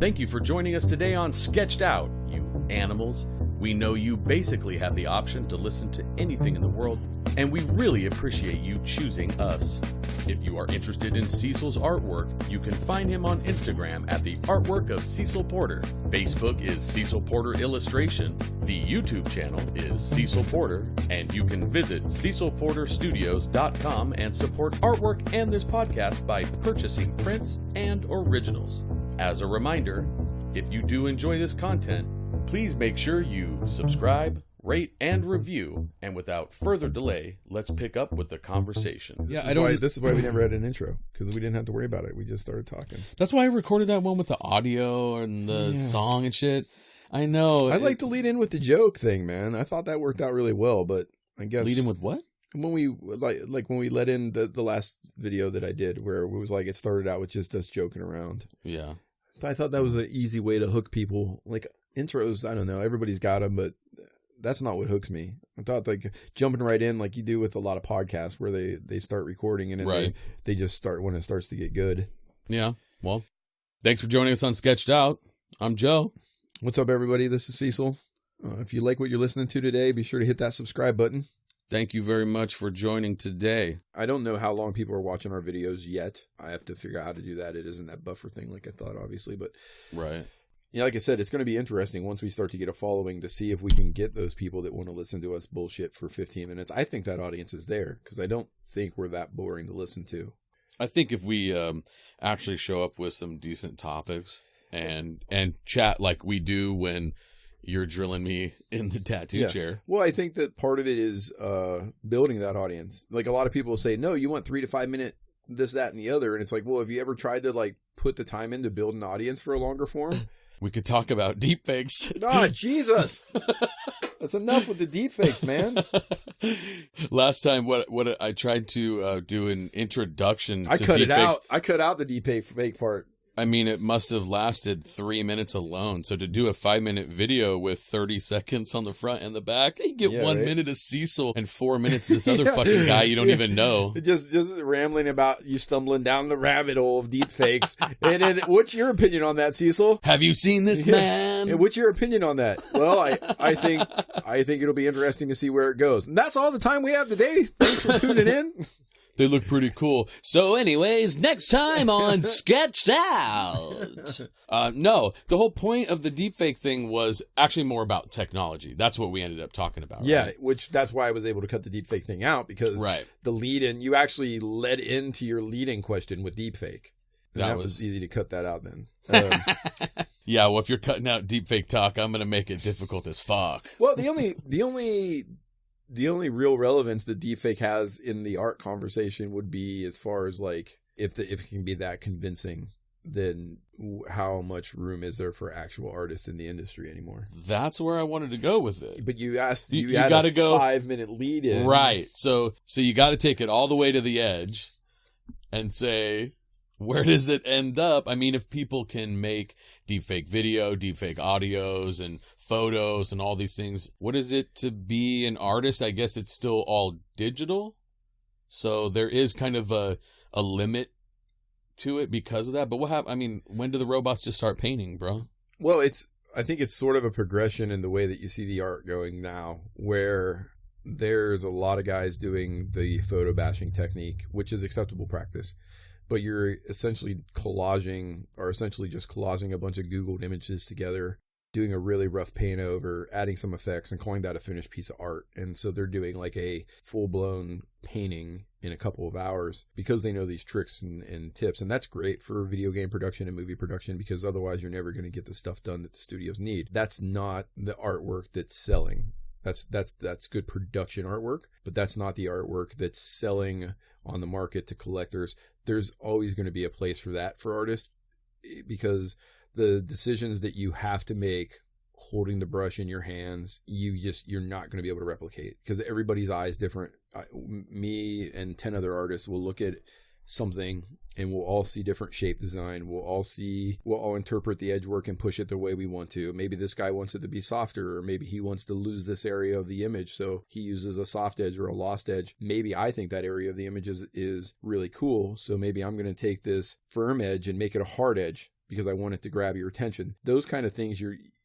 Thank you for joining us today on Sketched Out, you animals. We know you basically have the option to listen to anything in the world, and we really appreciate you choosing us. If you are interested in Cecil's artwork, you can find him on Instagram at the artwork of Cecil Porter. Facebook is Cecil Porter Illustration. The YouTube channel is Cecil Porter, and you can visit cecilporterstudios.com and support artwork and this podcast by purchasing prints and originals. As a reminder, if you do enjoy this content, please make sure you subscribe, rate, and review. And without further delay, let's pick up with the conversation. This is why we never had an intro, because we didn't have to worry about it. We just started talking. That's why I recorded that one with the audio and the song and shit. I know. I like to lead in with the joke thing, man. I thought that worked out really well, but I guess lead in with what? When we when we let in the last video that I did, where it was like it started out with just us joking around. Yeah. I thought that was an easy way to hook people. Like intros, I don't know, everybody's got them, but that's not what hooks me. I thought like jumping right in like you do with a lot of podcasts where they start recording and then they just start when it starts to get good. Yeah. Well, thanks for joining us on Sketched Out. I'm Joe. What's up, everybody? This is Cecil. If you like what you're listening to today, be sure to hit that subscribe button. Thank you very much for joining today. I don't know how long people are watching our videos yet. I have to figure out how to do that. It isn't that buffer thing like I thought, obviously. But right. Yeah, like I said, it's going to be interesting once we start to get a following to see if we can get those people that want to listen to us bullshit for 15 minutes. I think that audience is there because I don't think we're that boring to listen to. I think if we actually show up with some decent topics and chat like we do when you're drilling me in the tattoo chair. Well, I think that part of it is building that audience. Like a lot of people say, no, you want 3 to 5 minute this, that, and the other. And it's like, well, have you ever tried to like put the time in to build an audience for a longer form? We could talk about deepfakes. Oh, Jesus. That's enough with the deepfakes, man. Last time, what I tried to do an introduction I to cut deepfakes. it out. I cut out the deepfake part. I mean, it must have lasted 3 minutes alone. So to do a 5-minute video with 30 seconds on the front and the back, you get 1 minute of Cecil and 4 minutes of this other fucking guy you don't even know. Just rambling about you stumbling down the rabbit hole of deepfakes. And then, what's your opinion on that, Cecil? Have you seen this man? And what's your opinion on that? Well, I think it'll be interesting to see where it goes. And that's all the time we have today. Thanks for tuning in. They look pretty cool. So anyways, next time on Sketched Out. No, the whole point of the deepfake thing was actually more about technology. That's what we ended up talking about. Yeah, right? That's why I was able to cut the deepfake thing out because the lead-in, you actually led into your lead-in question with deepfake. That was easy to cut that out then. Yeah, well, if you're cutting out deepfake talk, I'm going to make it difficult as fuck. Well, the only real relevance that deepfake has in the art conversation would be as far as like if it can be that convincing, then how much room is there for actual artists in the industry anymore? That's where I wanted to go with it. But you had a 5-minute lead in. Right. So you got to take it all the way to the edge and say, where does it end up? I mean, if people can make deepfake video, deepfake audios, and photos and all these things, what is it to be an artist? I guess it's still all digital. So there is kind of a limit to it because of that. But what happened? I mean, when do the robots just start painting, bro? Well, I think it's sort of a progression in the way that you see the art going now, where there's a lot of guys doing the photo bashing technique, which is acceptable practice. But you're essentially just collaging a bunch of Googled images together, doing a really rough paint over, adding some effects, and calling that a finished piece of art. And so they're doing like a full-blown painting in a couple of hours because they know these tricks and tips. And that's great for video game production and movie production because otherwise you're never going to get the stuff done that the studios need. That's not the artwork that's selling. That's good production artwork, but that's not the artwork that's selling on the market to collectors. There's always going to be a place for that for artists because the decisions that you have to make holding the brush in your hands, you're not going to be able to replicate because everybody's eye is different. Me and 10 other artists will look at something and we'll all see different shape design. We'll all interpret the edge work and push it the way we want to. Maybe this guy wants it to be softer, or maybe he wants to lose this area of the image, so he uses a soft edge or a lost edge. Maybe I think that area of the image is really cool, so maybe I'm going to take this firm edge and make it a hard edge, because I want it to grab your attention. Those kind of things,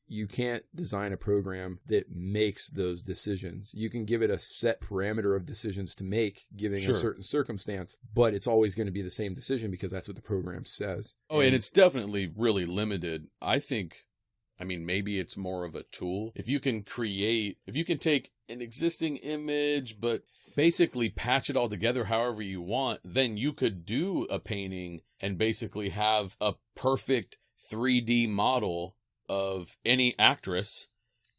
you can't design a program that makes those decisions. You can give it a set parameter of decisions to make, giving a certain circumstance, but it's always going to be the same decision because that's what the program says. Oh, and it's definitely really limited. I think, I mean, maybe it's more of a tool. If you can take an existing image, but basically patch it all together however you want, then you could do a painting and basically have a perfect 3D model of any actress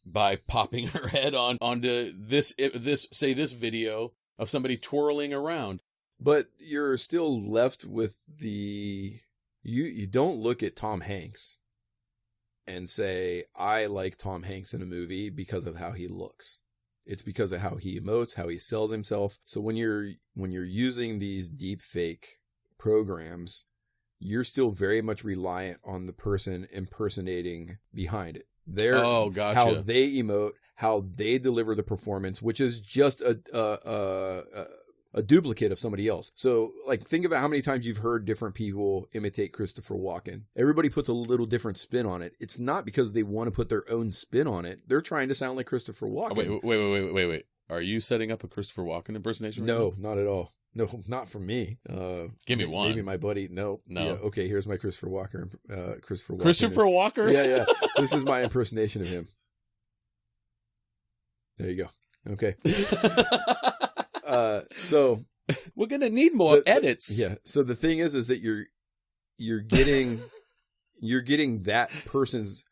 by popping her head onto this video of somebody twirling around. But you're still left with you don't look at Tom Hanks and say, I like Tom Hanks in a movie because of how he looks. It's because of how he emotes, how he sells himself. So when you're using these deep fake programs, you're still very much reliant on the person impersonating behind it. Gotcha. How they emote, how they deliver the performance, which is just a duplicate of somebody else. So, like, think about how many times you've heard different people imitate Christopher Walken. Everybody puts a little different spin on it. It's not because they want to put their own spin on it. They're trying to sound like Christopher Walken. Wait. Are you setting up a Christopher Walken impersonation? No, not at all. No, not from me. Give me one. Maybe my buddy. No. Yeah, okay, here's my Christopher Walker. Christopher Walken. Christopher Walker? Yeah. This is my impersonation of him. There you go. Okay. So we're gonna need more edits. Yeah. So the thing is that you're getting that person's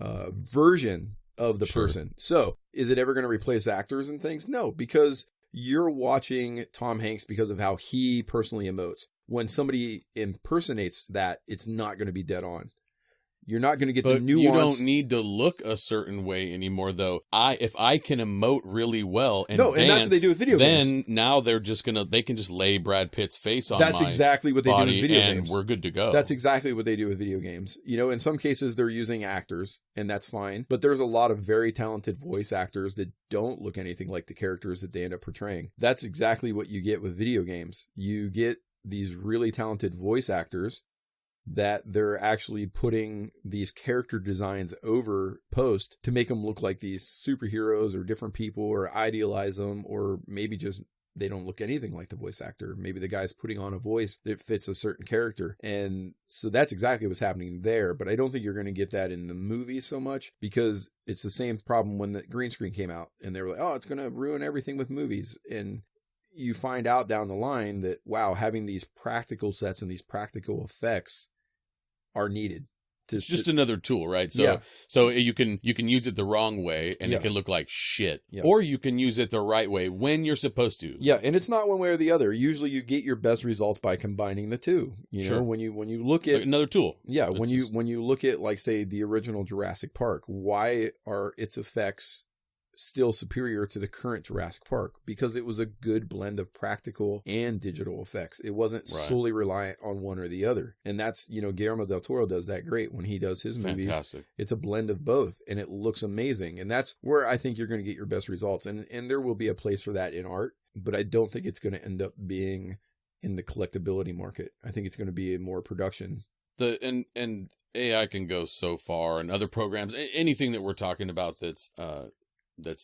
version of the person. So is it ever going to replace actors and things? No, because you're watching Tom Hanks because of how he personally emotes. When somebody impersonates that, it's not going to be dead on. You're not going to get the nuance. You don't need to look a certain way anymore, though. If I can emote really well and dance, that's what they do with video games. Then now they can just lay Brad Pitt's face on That's exactly what they do with video and games. We're good to go. That's exactly what they do with video games. You know, in some cases they're using actors, and that's fine. But there's a lot of very talented voice actors that don't look anything like the characters that they end up portraying. That's exactly what you get with video games. You get these really talented voice actors that they're actually putting these character designs over post to make them look like these superheroes or different people, or idealize them, or maybe just they don't look anything like the voice actor. Maybe the guy's putting on a voice that fits a certain character. And so that's exactly what's happening there. But I don't think you're going to get that in the movie so much, because it's the same problem when the green screen came out and they were like, oh, it's going to ruin everything with movies. And you find out down the line that, wow, having these practical sets and these practical effects are needed. It's just another tool, right? So you can use it the wrong way and it can look like shit. Yeah. Or you can use it the right way when you're supposed to. Yeah, and it's not one way or the other. Usually you get your best results by combining the two. You know, when you look at another tool. Yeah, when you look at, like, say, the original Jurassic Park, why are its effects still superior to the current Jurassic Park? Because it was a good blend of practical and digital effects. It wasn't solely reliant on one or the other. And that's, Guillermo del Toro does that great when he does his movies. Fantastic. It's a blend of both, and it looks amazing. And that's where I think you're going to get your best results. And there will be a place for that in art, but I don't think it's going to end up being in the collectability market. I think it's going to be more production. And AI can go so far, and other programs, anything that we're talking about that's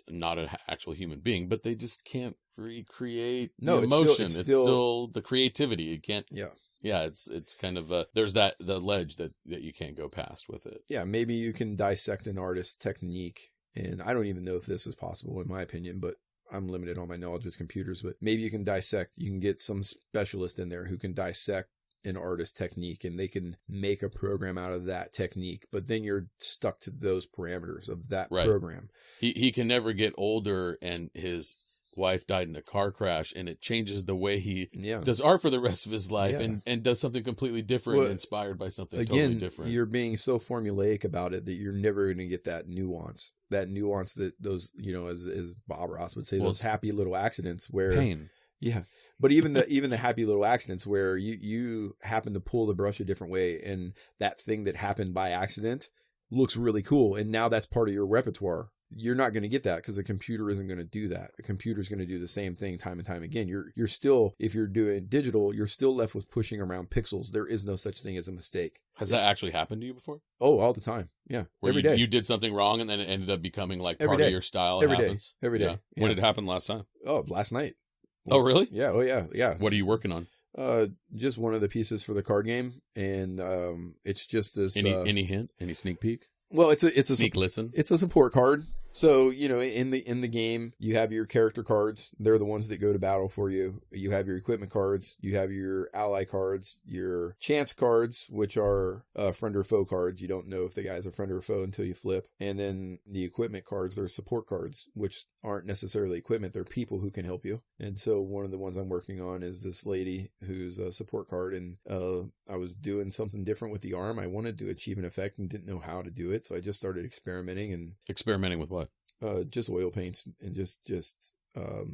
not an actual human being, but they just can't recreate the emotion. It's still the creativity. It can't. Yeah. It's kind of there's the ledge that you can't go past with it. Yeah. Maybe you can dissect an artist's technique, and I don't even know if this is possible in my opinion, but I'm limited on my knowledge with computers, but maybe you can get some specialist in there who can dissect an artist's technique, and they can make a program out of that technique, but then you're stuck to those parameters of that program. He can never get older, and his wife died in a car crash, and it changes the way he does art for the rest of his life, and does something completely different, inspired by something totally different. You're being so formulaic about it that you're never going to get that nuance that those, as Bob Ross would say, those happy little accidents where pain. Yeah. But even the happy little accidents where you happen to pull the brush a different way, and that thing that happened by accident looks really cool, and now that's part of your repertoire. you're not going to get that because the computer isn't going to do that. The computer's going to do the same thing time and time again. You're still, if you're doing digital, you're still left with pushing around pixels. There is no such thing as a mistake. Has that actually happened to you before? Oh, all the time. Yeah. Where every day. You did something wrong and then it ended up becoming like Every part day. of your style. Every day. Happens? Every day. Yeah. Yeah. When did it happen last time? Oh, last night. Oh, really? Yeah. Oh, yeah. Yeah. What are you working on? Just one of the pieces for the card game, and it's just this. Any hint? Any sneak peek? Well, it's a sneak listen. It's a support card. So, you know, in the game, you have your character cards. They're the ones that go to battle for you. You have your equipment cards. You have your ally cards, your chance cards, which are friend or foe cards. You don't know if the guy's a friend or a foe until you flip. And then the equipment cards, they're support cards, which aren't necessarily equipment. They're people who can help you. And so one of the ones I'm working on is this lady who's a support card. And I was doing something different with the arm. I wanted to achieve an effect and didn't know how to do it. So I just started experimenting. And experimenting with what? Just oil paints and just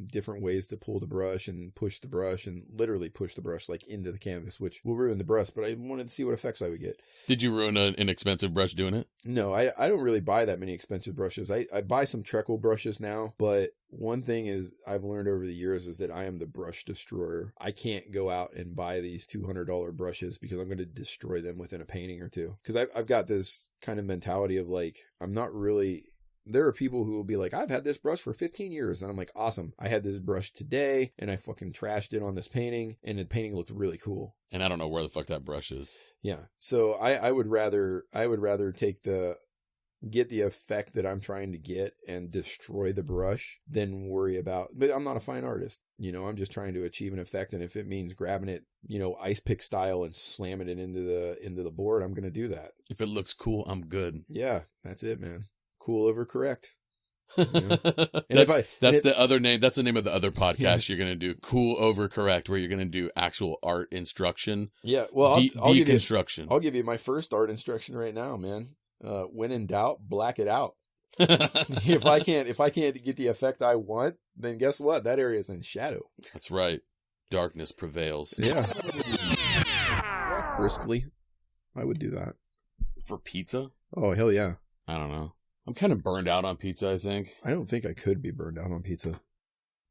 different ways to pull the brush and push the brush and literally push the brush like into the canvas, which will ruin the brush. But I wanted to see what effects I would get. Did you ruin an inexpensive brush doing it? No, I don't really buy that many expensive brushes. I buy some Treacle brushes now, but one thing is I've learned over the years is that I am the brush destroyer. I can't go out and buy these $200 brushes because I'm going to destroy them within a painting or two. Because I've got this kind of mentality of like, I'm not really... There are people who will be like, I've had this brush for 15 years. And I'm like, awesome. I had this brush today and I fucking trashed it on this painting and the painting looked really cool. And I don't know where the fuck that brush is. Yeah. So I would rather get the effect that I'm trying to get and destroy the brush than worry about, but I'm not a fine artist. You know, I'm just trying to achieve an effect. And if it means grabbing it, you know, ice pick style and slamming it into the board, I'm going to do that. If it looks cool, I'm good. Yeah, that's it, man. Cool over correct. You know? That's the other name. That's the name of the other podcast you're going to do. Cool over correct, where you're going to do actual art instruction. Yeah. Well, I'll deconstruction. I'll give you my first art instruction right now, man. When in doubt, black it out. If I can't get the effect I want, then guess what? That area is in shadow. That's right. Darkness prevails. Yeah. Briskly, I would do that. For pizza? Oh, hell yeah. I don't know. I'm kind of burned out on pizza, I think. I don't think I could be burned out on pizza.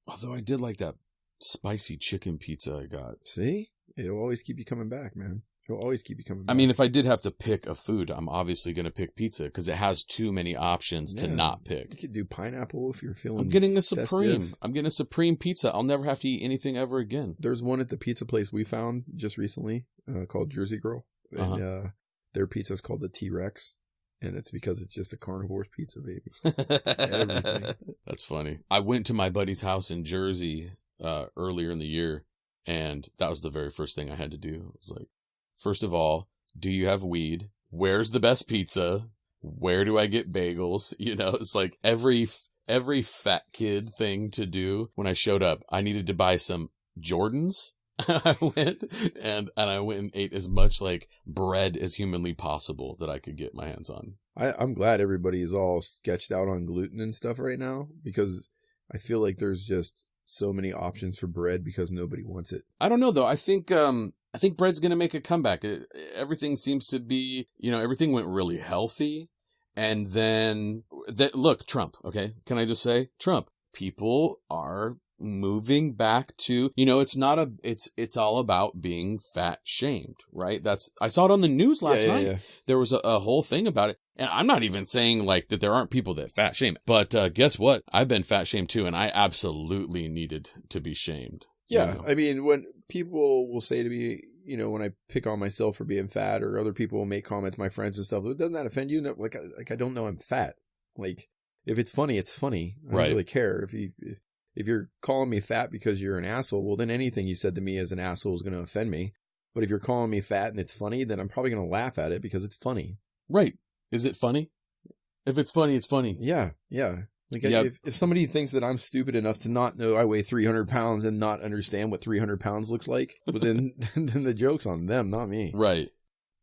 Although I did like that spicy chicken pizza I got. See? It'll always keep you coming back, man. It'll always keep you coming back. I mean, if I did have to pick a food, I'm obviously going to pick pizza because it has too many options to not pick. You could do pineapple if you're feeling I'm getting a Supreme. festive. I'm getting a Supreme pizza. I'll never have to eat anything ever again. There's one at the pizza place we found just recently called Jersey Girl. And their pizza is called the T-Rex. And it's because it's just a carnivore's pizza, baby. It's everything. That's funny. I went to my buddy's house in Jersey earlier in the year, and that was the very first thing I had to do. It was like, first of all, do you have weed? Where's the best pizza? Where do I get bagels? You know, it's like every fat kid thing to do. When I showed up, I needed to buy some Jordans. I went and ate as much like bread as humanly possible that I could get my hands on. I'm glad everybody's all sketched out on gluten and stuff right now, because I feel like there's just so many options for bread because nobody wants it. I don't know though. I think bread's going to make a comeback. Everything seems to be, you know, everything went really healthy. And then look, Trump, okay? Can I just say Trump? People are moving back to, you know, it's all about being fat shamed, right? I saw it on the news last night. Yeah. There was a whole thing about it. And I'm not even saying like that there aren't people that fat shame, but guess what? I've been fat shamed too. And I absolutely needed to be shamed. Yeah. You know? I mean, when people will say to me, you know, when I pick on myself for being fat, or other people will make comments, my friends and stuff, doesn't that offend you? No, like I don't know I'm fat. Like, if it's funny, it's funny. I don't really care. If you're calling me fat because you're an asshole, well, then anything you said to me as an asshole is going to offend me. But if you're calling me fat and it's funny, then I'm probably going to laugh at it because it's funny. Right. Is it funny? If it's funny, it's funny. Yeah. Yeah. Like, if somebody thinks that I'm stupid enough to not know I weigh 300 pounds and not understand what 300 pounds looks like, well, then the joke's on them, not me. Right.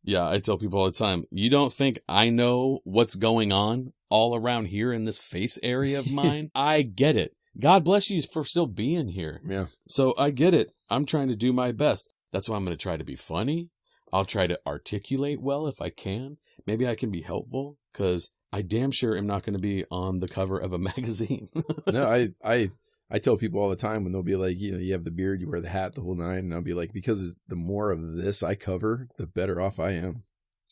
Yeah, I tell people all the time, you don't think I know what's going on all around here in this face area of mine? I get it. God bless you for still being here. Yeah. So I get it. I'm trying to do my best. That's why I'm going to try to be funny. I'll try to articulate well if I can. Maybe I can be helpful because I damn sure am not going to be on the cover of a magazine. No, I tell people all the time when they'll be like, you have the beard, you wear the hat, the whole nine. And I'll be like, because the more of this I cover, the better off I am.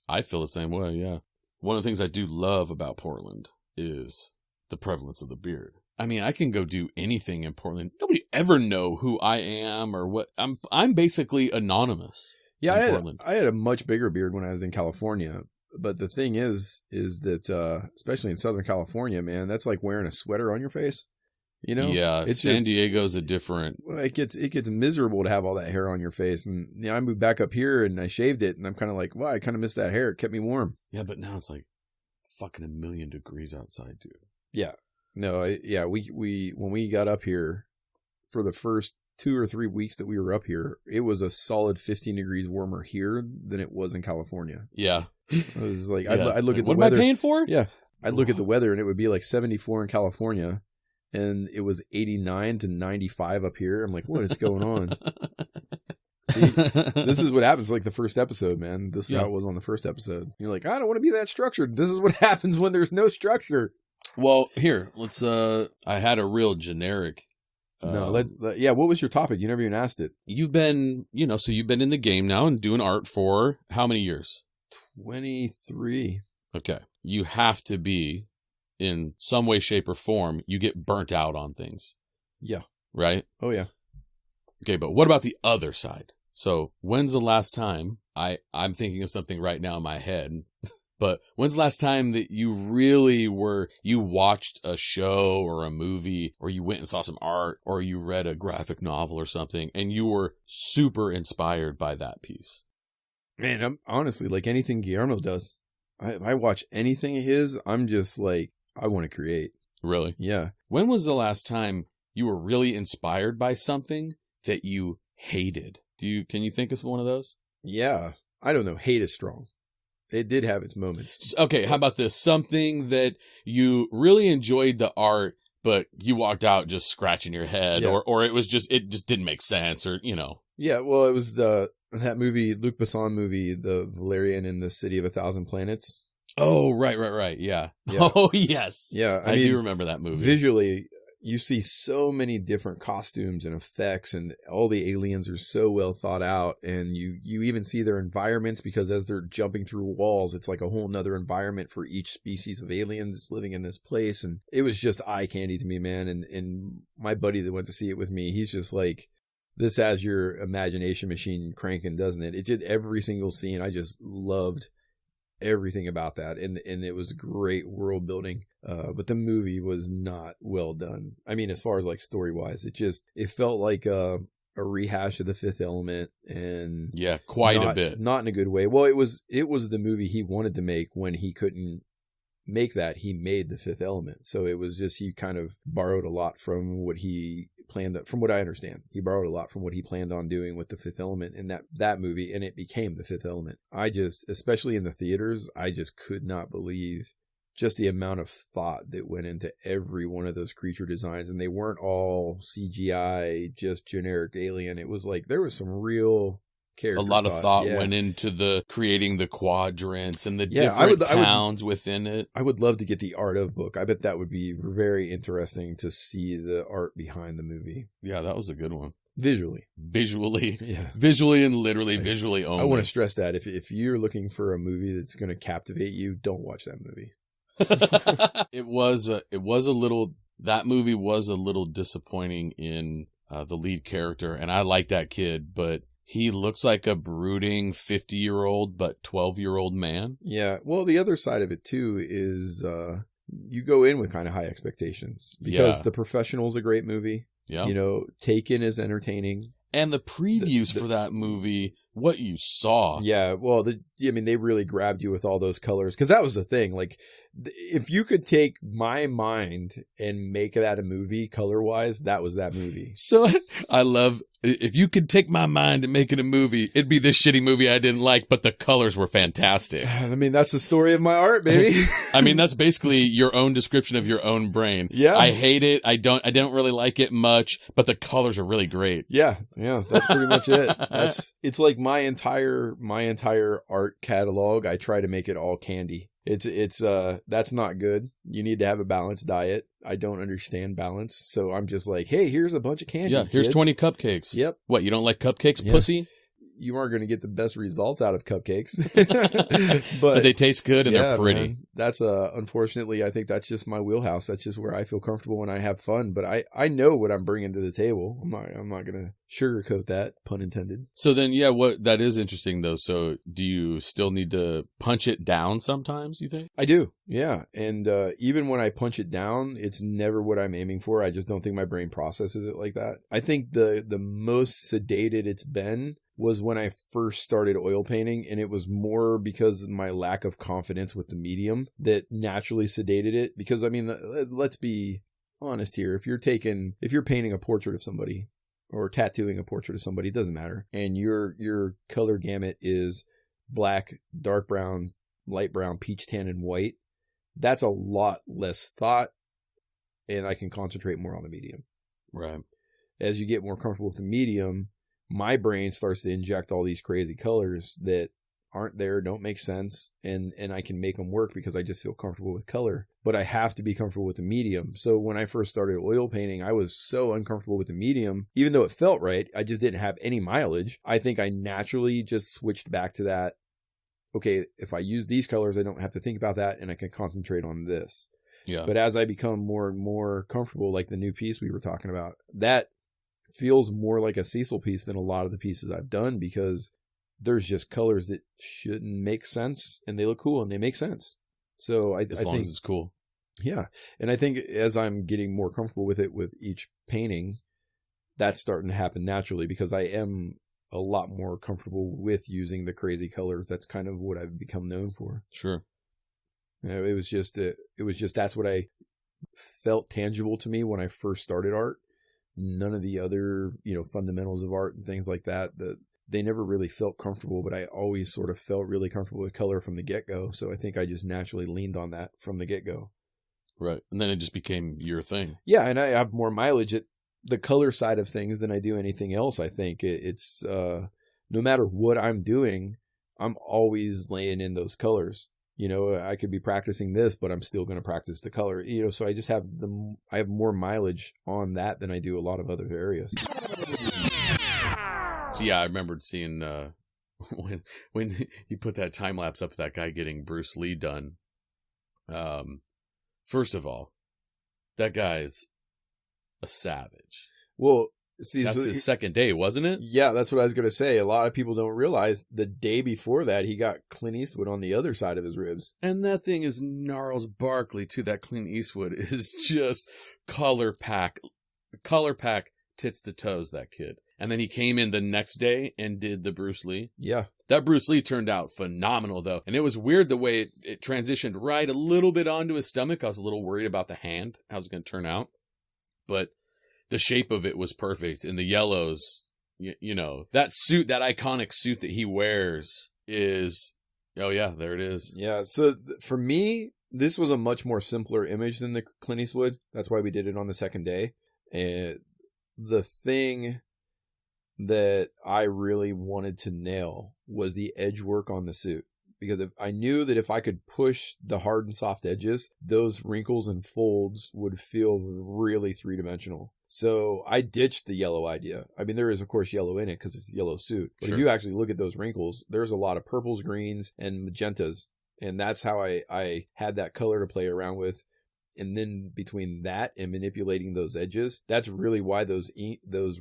I feel the same way, yeah. One of the things I do love about Portland is the prevalence of the beard. I mean, I can go do anything in Portland. Nobody ever know who I am or what. I'm basically anonymous. Yeah, I had a much bigger beard when I was in California. But the thing is that, especially in Southern California, man, that's like wearing a sweater on your face. Yeah, San Diego's a different. It gets miserable to have all that hair on your face, and I moved back up here and I shaved it, and I'm kind of like, wow, I kind of miss that hair. It kept me warm. Yeah, but now it's like fucking 1,000,000 degrees outside, dude. Yeah, no, we when we got up here for the first 2 or 3 weeks that we were up here, it was a solid 15 degrees warmer here than it was in California. Yeah, it was like yeah. I'd look at the what weather. What am I paying for? Yeah, I'd look at the weather and it would be like 74 in California. And it was 89 to 95 up here. I'm like, what is going on? See, this is what happens like the first episode, man. This is how it was on the first episode. You're like, I don't want to be that structured. This is what happens when there's no structure. Well, here, let's, I had a real generic. What was your topic? You never even asked it. You've been, so you've been in the game now and doing art for how many years? 23. Okay. You have to be. In some way, shape, or form, you get burnt out on things. Yeah. Right? Oh, yeah. Okay, but what about the other side? So when's the last time, I'm thinking of something right now in my head, but when's the last time that you really you watched a show or a movie, or you went and saw some art, or you read a graphic novel or something, and you were super inspired by that piece? Man, I'm honestly, like anything Guillermo does, I watch anything of his, I'm just like, I want to create. Really? Yeah. When was the last time you were really inspired by something that you hated? Can you think of one of those? Yeah. I don't know. Hate is strong. It did have its moments. Okay. How about this? Something that you really enjoyed the art, but you walked out just scratching your head, or it just didn't make sense, or, Yeah. Well, it was that movie, Luc Besson movie, the Valerian in the City of 1,000 Planets. Oh, right. Yeah. Oh, yes. Yeah. I do remember that movie. Visually, you see so many different costumes and effects, and all the aliens are so well thought out. And you even see their environments, because as they're jumping through walls, it's like a whole nother environment for each species of aliens living in this place. And it was just eye candy to me, man. And my buddy that went to see it with me, he's just like, this has your imagination machine cranking, doesn't it? It did every single scene. I just loved everything about that, and it was great world building, but the movie was not well done. I mean, as far as like story wise, it felt like a rehash of The Fifth Element, and quite a bit, not in a good way. Well, it was the movie he wanted to make. When he couldn't make that, he made The Fifth Element. So it was just, he kind of borrowed a lot from what he planned, from what I understand. He borrowed a lot from what he planned on doing with The Fifth Element in that movie, and it became The Fifth Element. Especially in the theaters, I just could not believe just the amount of thought that went into every one of those creature designs, and they weren't all CGI, just generic alien. It was like there was some real character. A lot of thought went into the creating the quadrants and the different towns within it. I would love to get the art of book. I bet that would be very interesting to see the art behind the movie. Yeah, that was a good one. Visually, yeah, visually and literally visually only. I want to stress that if you're looking for a movie that's going to captivate you, don't watch that movie. That movie was a little disappointing in the lead character, and I like that kid, but he looks like a brooding 50-year-old but 12-year-old man. Yeah. Well, the other side of it too is you go in with kind of high expectations, because The Professional is a great movie. Yeah. Taken is entertaining. And the previews for that movie, what you saw. Yeah, well, they really grabbed you with all those colors, because that was the thing. Like, if you could take my mind and make that a movie color-wise, that was that movie. So I love, if you could take my mind and make it a movie, it'd be this shitty movie I didn't like, but the colors were fantastic. I mean, that's the story of my art, baby. I mean, that's basically your own description of your own brain. Yeah. I hate it. I don't really like it much, but the colors are really great. Yeah, that's pretty much it. It's like my entire art catalog. I try to make it all candy. It's that's not good. You need to have a balanced diet. I don't understand balance, so I'm just like, hey, here's a bunch of candy. Yeah, here's kids. 20 cupcakes. Yep. What, you don't like cupcakes, Yeah. pussy? You aren't going to get the best results out of cupcakes, But they taste good and they're pretty. Man, that's unfortunately, I think that's just my wheelhouse. That's just where I feel comfortable when I have fun. But I know what I'm bringing to the table. I'm not going to sugarcoat that, pun intended. So then, yeah, that is interesting though. So do you still need to punch it down sometimes, you think? I do, yeah. And even when I punch it down, it's never what I'm aiming for. I just don't think my brain processes it like that. I think the most sedated it's been was when I first started oil painting, and it was more because of my lack of confidence with the medium that naturally sedated it. Because I mean, let's be honest here. If you're painting a portrait of somebody or tattooing a portrait of somebody, it doesn't matter. And your color gamut is black, dark brown, light brown, peach tan, and white. That's a lot less thought, and I can concentrate more on the medium. Right. As you get more comfortable with the medium, my brain starts to inject all these crazy colors that aren't there, don't make sense, and I can make them work because I just feel comfortable with color. But I have to be comfortable with the medium. So when I first started oil painting, I was so uncomfortable with the medium, even though it felt right. I just didn't have any mileage. I think I naturally just switched back to that. Okay, if I use these colors, I don't have to think about that, and I can concentrate on this. Yeah. But as I become more and more comfortable, like the new piece we were talking about, that feels more like a Cecil piece than a lot of the pieces I've done, because there's just colors that shouldn't make sense, and they look cool and they make sense. So I long think as it's cool. Yeah. And I think as I'm getting more comfortable with it with each painting, that's starting to happen naturally, because I am a lot more comfortable with using the crazy colors. That's kind of what I've become known for. Sure. It was just that's what I felt tangible to me when I first started art. None of the other, fundamentals of art and things like that, they never really felt comfortable, but I always sort of felt really comfortable with color from the get-go. So I think I just naturally leaned on that from the get-go. Right. And then it just became your thing. Yeah. And I have more mileage at the color side of things than I do anything else. I think it's, no matter what I'm doing, I'm always laying in those colors. I could be practicing this, but I'm still going to practice the color, so I just have I have more mileage on that than I do a lot of other areas. So yeah, I remembered seeing, when you put that time lapse up of that guy getting Bruce Lee done. First of all, that guy's a savage. Well, see, that's his second day, wasn't it? Yeah, that's what I was going to say. A lot of people don't realize the day before that, he got Clint Eastwood on the other side of his ribs. And that thing is gnarls Barkley, too. That Clint Eastwood is just color pack tits to toes, that kid. And then he came in the next day and did the Bruce Lee. Yeah. That Bruce Lee turned out phenomenal, though. And it was weird the way it transitioned right a little bit onto his stomach. I was a little worried about the hand, how it was going to turn out. But the shape of it was perfect. And the yellows, that suit, that iconic suit that he wears is, oh yeah, there it is. Yeah. So for me, this was a much more simpler image than the Clint Eastwood. That's why we did it on the second day. And the thing that I really wanted to nail was the edge work on the suit. Because I knew that if I could push the hard and soft edges, those wrinkles and folds would feel really three-dimensional. So I ditched the yellow idea. I mean, there is, of course, yellow in it because it's a yellow suit. But Sure. If you actually look at those wrinkles, there's a lot of purples, greens, and magentas. And that's how I had that color to play around with. And then between that and manipulating those edges, that's really why those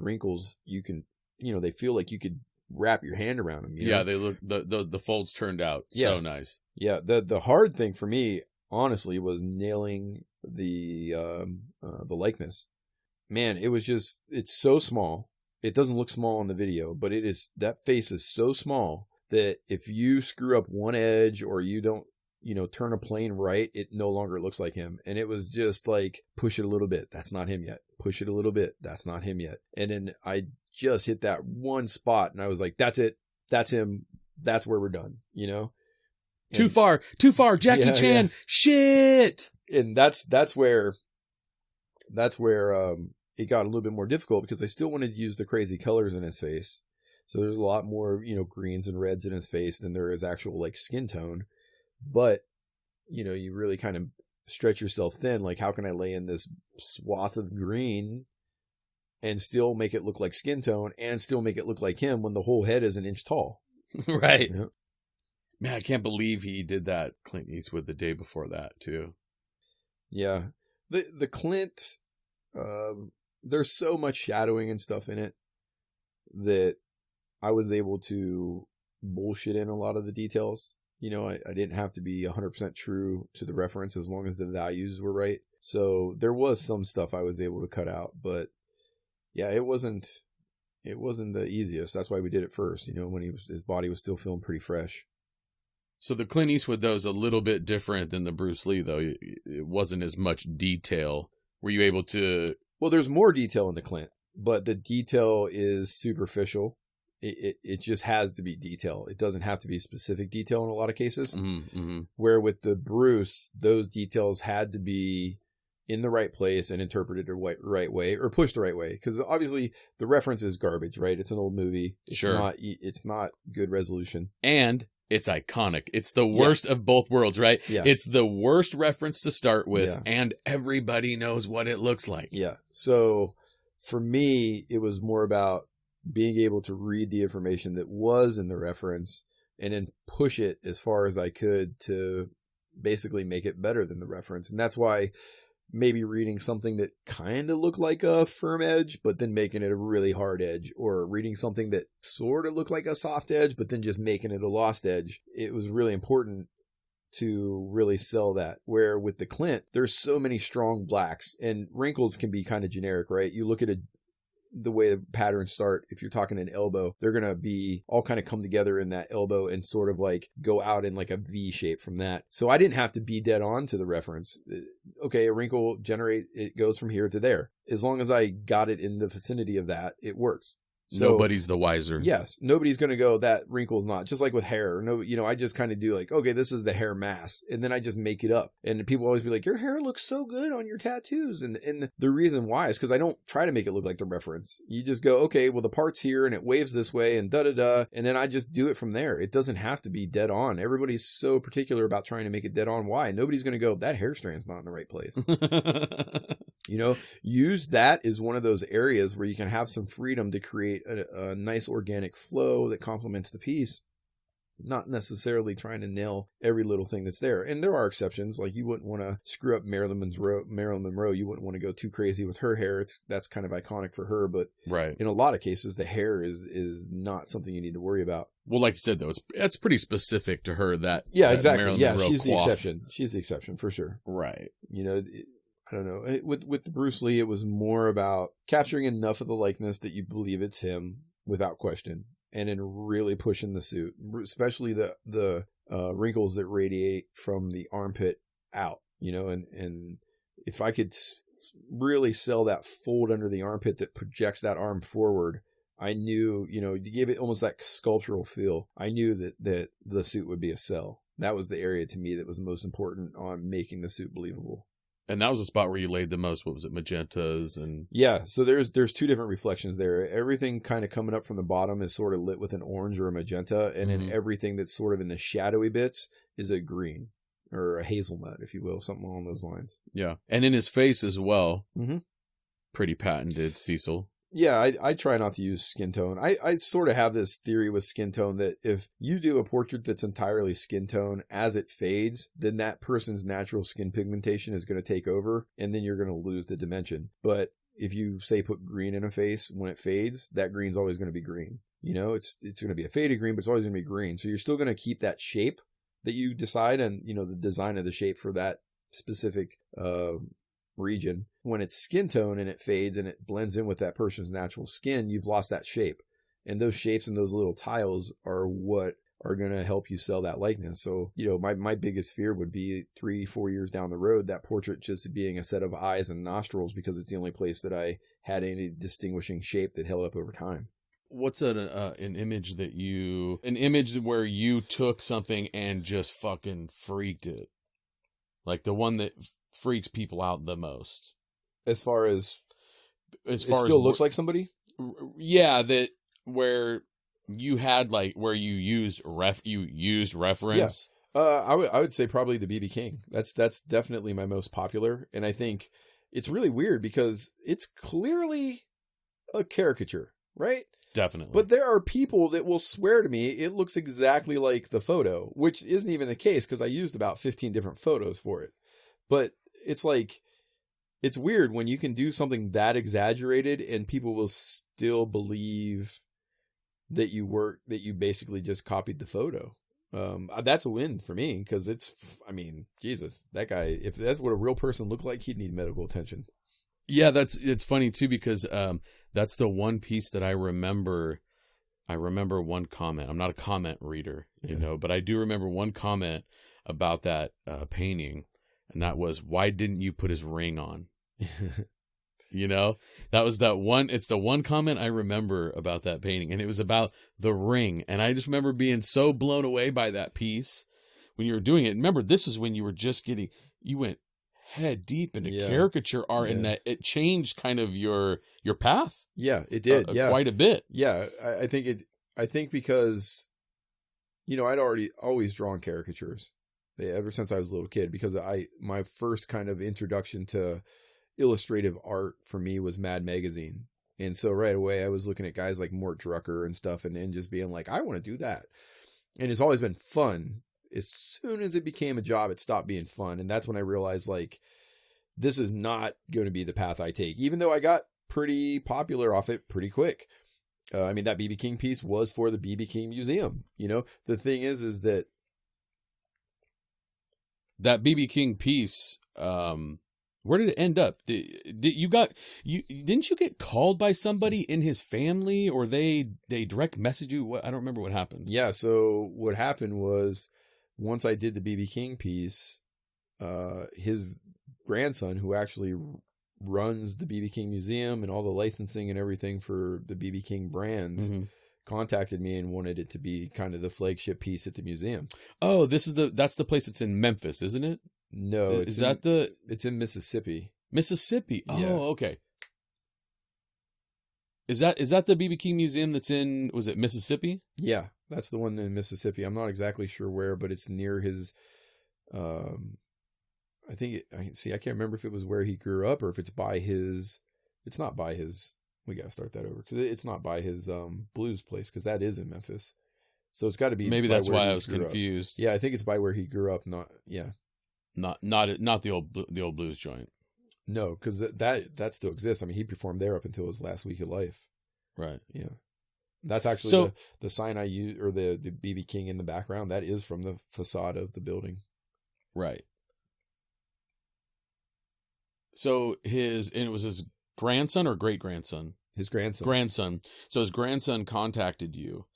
wrinkles, you can, they feel like you could wrap your hand around them. Yeah, they look, the folds turned out so nice. Yeah, the hard thing for me, honestly, was nailing the likeness. Man, it's so small. It doesn't look small on the video, but that face is so small that if you screw up one edge or you don't, turn a plane right, it no longer looks like him. And it was just like, push it a little bit. That's not him yet. Push it a little bit. That's not him yet. And then I just hit that one spot and I was like, that's it. That's him. That's where we're done, Too far, Jackie Chan. Yeah. Shit. And that's where it got a little bit more difficult, because I still wanted to use the crazy colors in his face. So there's a lot more, greens and reds in his face than there is actual like skin tone. But you really kind of stretch yourself thin. Like, how can I lay in this swath of green and still make it look like skin tone and still make it look like him when the whole head is an inch tall? Right. You know? Man, I can't believe he did that Clint Eastwood the day before that too. Yeah. The Clint, there's so much shadowing and stuff in it that I was able to bullshit in a lot of the details. I didn't have to be 100% true to the reference as long as the values were right. So there was some stuff I was able to cut out, but yeah, it wasn't the easiest. That's why we did it first, when his body was still feeling pretty fresh. So the Clint Eastwood, though, is a little bit different than the Bruce Lee, though. It wasn't as much detail. Were you able to... Well, there's more detail in the Clint, but the detail is superficial. It just has to be detail. It doesn't have to be specific detail in a lot of cases. Mm-hmm. Where with the Bruce, those details had to be in the right place and interpreted the right way, or pushed the right way. Because obviously the reference is garbage, right? It's an old movie. It's not good resolution. And it's iconic. It's the worst of both worlds, right? Yeah. It's the worst reference to start with, and everybody knows what it looks like. Yeah. So for me, it was more about being able to read the information that was in the reference and then push it as far as I could to basically make it better than the reference. And that's why maybe reading something that kind of looked like a firm edge, but then making it a really hard edge, or reading something that sort of looked like a soft edge, but then just making it a lost edge. It was really important to really sell that. Where with the Clint, there's so many strong blacks, and wrinkles can be kind of generic, right? You look at the way the patterns start. If you're talking an elbow, they're going to be all kind of come together in that elbow and sort of like go out in like a V shape from that. So I didn't have to be dead on to the reference. Okay, a wrinkle it goes from here to there. As long as I got it in the vicinity of that, it works. So, nobody's the wiser. Yes. Nobody's going to go, that wrinkle's not. Just like with hair. No, I just kind of do like, okay, this is the hair mass. And then I just make it up. And people always be like, your hair looks so good on your tattoos. And the reason why is because I don't try to make it look like the reference. You just go, okay, well, the part's here and it waves this way and da-da-da. And then I just do it from there. It doesn't have to be dead on. Everybody's so particular about trying to make it dead on. Why? Nobody's going to go, that hair strand's not in the right place. Use that as one of those areas where you can have some freedom to create a nice organic flow that complements the piece, not necessarily trying to nail every little thing that's there. And there are exceptions, like you wouldn't want to screw up Marilyn Monroe. You wouldn't want to go too crazy with her hair. That's kind of iconic for her, but right. In a lot of cases, the hair is not something you need to worry about. Well, like you said, though, it's pretty specific to her that exactly. Marilyn Yeah, Monroe she's coif. the exception. She's the exception for sure. Right. I don't know. With the Bruce Lee, it was more about capturing enough of the likeness that you believe it's him without question, and then really pushing the suit, especially the wrinkles that radiate from the armpit out. And if I could really sell that fold under the armpit that projects that arm forward, I knew, to give it almost that sculptural feel. I knew that the suit would be a sell. That was the area to me that was most important on making the suit believable. And that was a spot where you laid the most, what was it, magentas and... Yeah, so there's two different reflections there. Everything kind of coming up from the bottom is sort of lit with an orange or a magenta, and then everything that's sort of in the shadowy bits is a green, or a hazelnut, if you will, something along those lines. Yeah, and in his face as well. Mm-hmm. Pretty patented, Cecil. Yeah, I try not to use skin tone. I sort of have this theory with skin tone that if you do a portrait that's entirely skin tone, as it fades, then that person's natural skin pigmentation is going to take over, and then you're going to lose the dimension. But if you, say, put green in a face, when it fades, that green's always going to be green. It's going to be a faded green, but it's always going to be green. So you're still going to keep that shape that you decide, and, the design of the shape for that specific region. When it's skin tone and it fades and it blends in with that person's natural skin, you've lost that shape. And those shapes and those little tiles are what are going to help you sell that likeness. So, my biggest fear would be 3-4 years down the road, that portrait just being a set of eyes and nostrils, because it's the only place that I had any distinguishing shape that held up over time. What's an image where you took something and just fucking freaked it? Like the one that freaks people out the most. As far as it still looks like somebody? Yeah, where you had where you used reference. I would say probably the BB King. That's definitely my most popular, and I think it's really weird because it's clearly a caricature, right? Definitely. But there are people that will swear to me it looks exactly like the photo, which isn't even the case because I used about 15 different photos for it. But it's like, it's weird when you can do something that exaggerated and people will still believe that you basically just copied the photo. That's a win for me because Jesus, that guy, if that's what a real person looked like, he'd need medical attention. Yeah, it's funny too because that's the one piece that I remember. I remember one comment. I'm not a comment reader, but I do remember one comment about that painting, and that was, "Why didn't you put his ring on?" That was that one. It's the one comment I remember about that painting, and it was about the ring. And I just remember being so blown away by that piece when you were doing it. Remember, this is when you were just you went head deep into caricature art, and that it changed kind of your path. Yeah, it did. Quite a bit. Yeah, I think because, I'd always drawn caricatures ever since I was a little kid, because my first kind of introduction to illustrative art for me was Mad Magazine. And so right away I was looking at guys like Mort Drucker and stuff and just being like, I want to do that. And it's always been fun. As soon as it became a job, it stopped being fun. And that's when I realized, like, this is not going to be the path I take, even though I got pretty popular off it pretty quick. That BB King piece was for the BB King Museum. The thing is that BB King piece, where did it end up? Didn't you get called by somebody in his family, or they direct message you? I don't remember what happened. Yeah. So what happened was, once I did the BB King piece, his grandson, who actually runs the BB King Museum and all the licensing and everything for the BB King brands, contacted me and wanted it to be kind of the flagship piece at the museum. Oh, that's the place that's in Memphis, isn't it? No, it's in Mississippi. Mississippi. Oh, yeah. Okay. Is that the BB King Museum that's in, was it Mississippi? Yeah, that's the one in Mississippi. I'm not exactly sure where, but it's near his, I can't remember if it was where he grew up or if it's not by his, we got to start that over because it's not by his blues place, because that is in Memphis. So it's got to be, maybe that's why I was confused. Yeah, I think it's by where he grew up. Not the old blues joint. No, because that still exists. He performed there up until his last week of life. Right. Yeah. That's actually the sign I use, or the BB King in the background. That is from the facade of the building. Right. So it was his grandson or great grandson? His grandson. Grandson. So his grandson contacted you.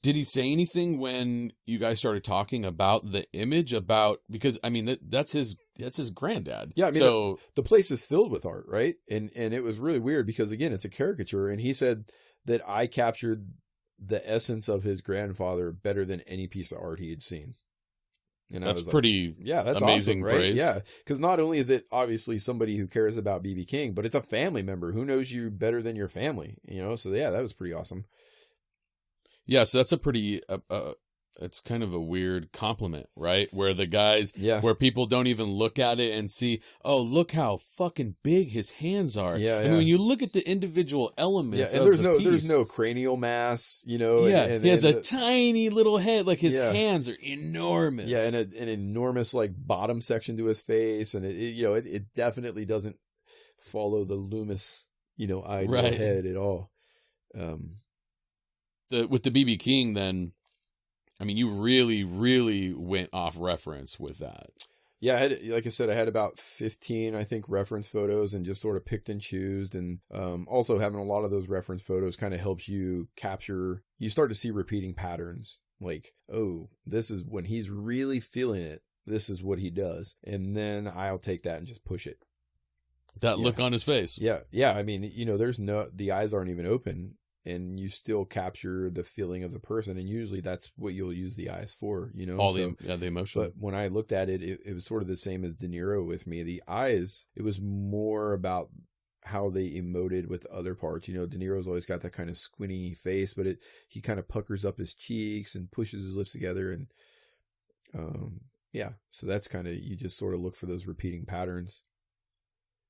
Did he say anything when you guys started talking about the image? Because that's his granddad. Yeah, so the place is filled with art, right? And it was really weird because, again, it's a caricature, and he said that I captured the essence of his grandfather better than any piece of art he had seen. And that's pretty that's amazing, awesome, right? Praise. Yeah, because not only is it obviously somebody who cares about BB King, but it's a family member who knows you better than your family. So yeah, that was pretty awesome. Yeah, so that's a pretty, it's kind of a weird compliment, right? Where the guys, where people don't even look at it and see, oh, look how fucking big his hands are. Yeah, and when you look at the individual elements, and there's no cranial mass, Yeah, he has a tiny little head, like his hands are enormous. Yeah, and an enormous like bottom section to his face, and it definitely doesn't follow the Loomis, ideal head at all. With the BB King, then, you really, really went off reference with that. Yeah, like I said, I had about 15, I think, reference photos, and just sort of picked and choosed. And also having a lot of those reference photos kind of helps you capture, you start to see repeating patterns. Like, oh, this is when he's really feeling it. This is what he does. And then I'll take that and just push it. That look on his face. Yeah. Yeah. The eyes aren't even open. And you still capture the feeling of the person, and usually that's what you'll use the eyes for, the emotion. But when I looked at it, it was sort of the same as De Niro with me. The eyes, it was more about how they emoted with other parts. De Niro's always got that kind of squinty face, but he kind of puckers up his cheeks and pushes his lips together, and Yeah, so that's kind of, you just sort of look for those repeating patterns.